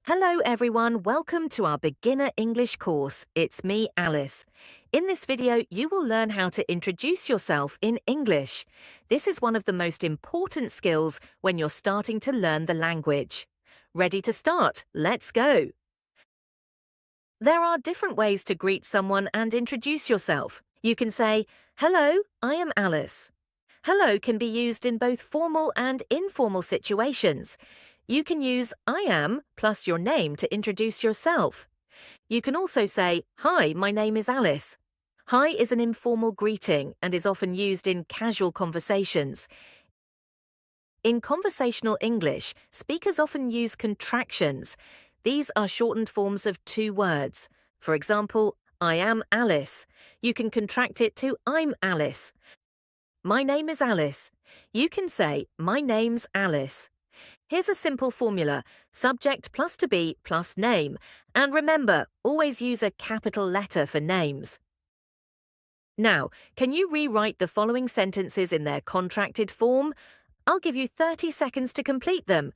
Hello everyone, welcome to our beginner English course. It's me, Alice. In this video, you will learn how to introduce yourself in English. This is one of the most important skills when you're starting to learn the language. Ready to start? Let's go. There are different ways to greet someone and introduce yourself. You can say, "Hello, I am Alice." Hello can be used in both formal and informal situations. You can use I am plus your name to introduce yourself. You can also say, "Hi, my name is Alice." Hi is an informal greeting and is often used in casual conversations. In conversational English, speakers often use contractions. These are shortened forms of two words. For example, I am Alice. You can contract it to I'm Alice. My name is Alice. You can say, my name's Alice. Here's a simple formula, subject plus to be plus name. And remember, always use a capital letter for names. Now, can you rewrite the following sentences in their contracted form? I'll give you 30 seconds to complete them.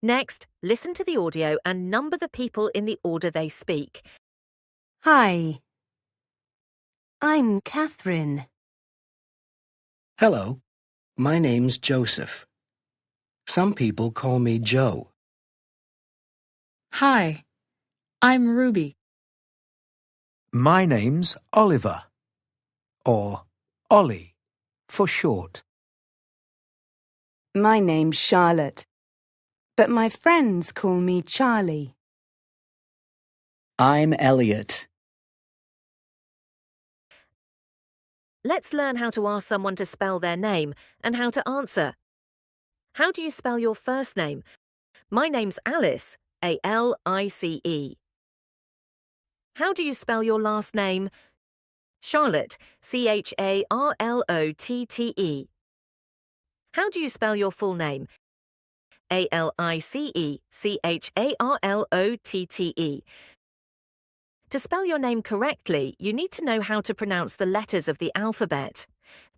Next, listen to the audio and number the people in the order they speak. Hi, I'm Catherine. Hello, my name's Joseph. Some people call me Joe. Hi, I'm Ruby. My name's Oliver, or Ollie for short. My name's Charlotte, but my friends call me Charlie. I'm Elliot. Let's learn how to ask someone to spell their name and how to answer. How do you spell your first name? My name's Alice, A-L-I-C-E. How do you spell your last name? Charlotte, C-H-A-R-L-O-T-T-E. How do you spell your full name? A-L-I-C-E-C-H-A-R-L-O-T-T-E. To spell your name correctly, you need to know how to pronounce the letters of the alphabet.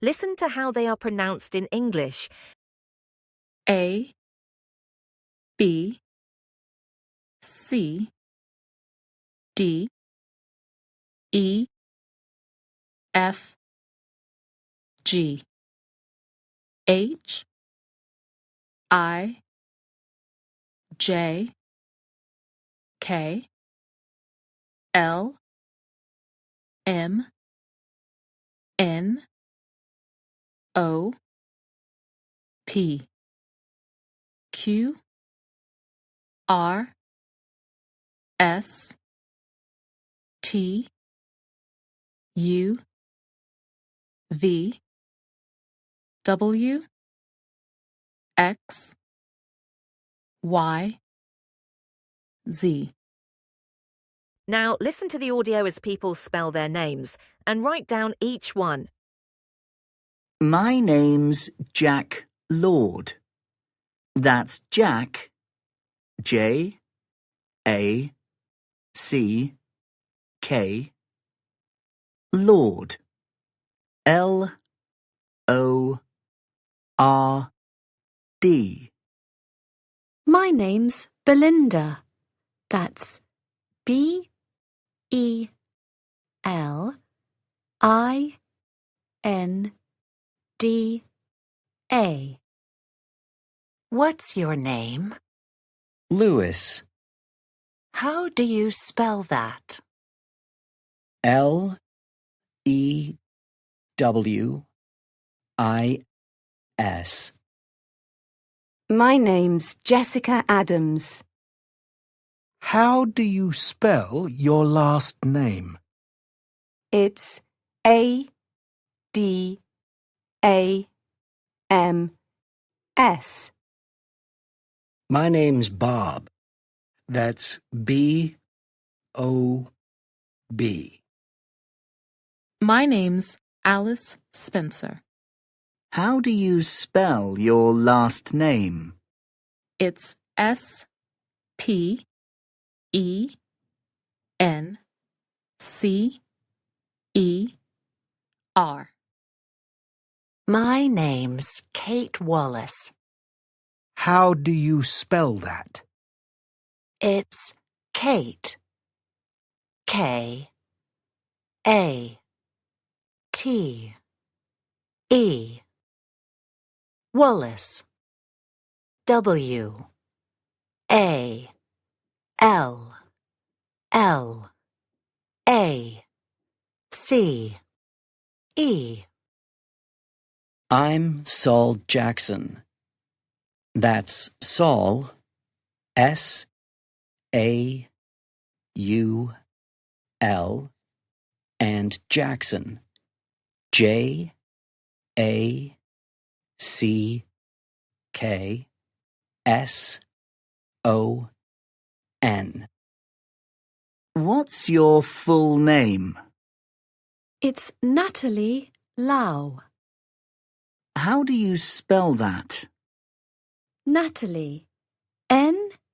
Listen to how they are pronounced in English. A, B, C, D, E, F, G, H, I, J, K, L, M, N, O, P, Q, R, S, T, U, V, W, X, Y, Z. Now listen to the audio as people spell their names and write down each one. My name's Jack Lord. That's Jack, J-A-C-K, Lord, L-O-R-D. My name's Belinda. That's B-E-L-I-N-D-A. What's your name? Lewis, How do you spell that? L-E-W-I-S. My name's Jessica Adams. How do you spell your last name? It's A-D-A-M-S. My name's Bob. That's B-O-B. My name's Alice Spencer. How do you spell your last name? It's Spencer. My name's Kate Wallace. How do you spell that? It's Kate. K-A-T-E. Wallace. W-A-L-L-A-C-E. I'm Saul Jackson. That's Saul, S-A-U-L, and Jackson, J-A-C-K-S-O-N. What's your full name? It's Natalie Lau. How do you spell that? Natalie. N-A-T-A-L-I-E.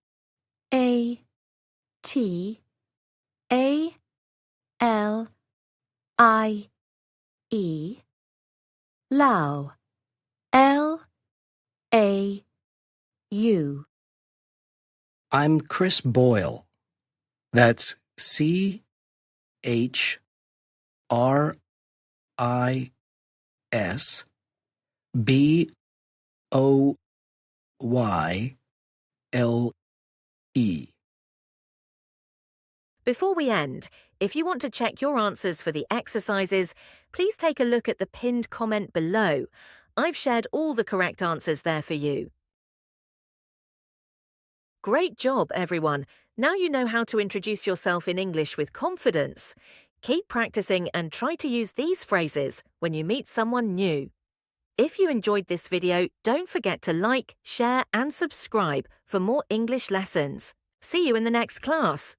Lau. L-A-U. I'm Chris Boyle. That's C-H-R-I-S-B-O-Y-L-E. Before we end, if you want to check your answers for the exercises, please take a look at the pinned comment below. I've shared all the correct answers there for you. Great job, everyone. Now you know how to introduce yourself in English with confidence. Keep practicing and try to use these phrases when you meet someone new. If you enjoyed this video, don't forget to like, share and subscribe for more English lessons. See you in the next class.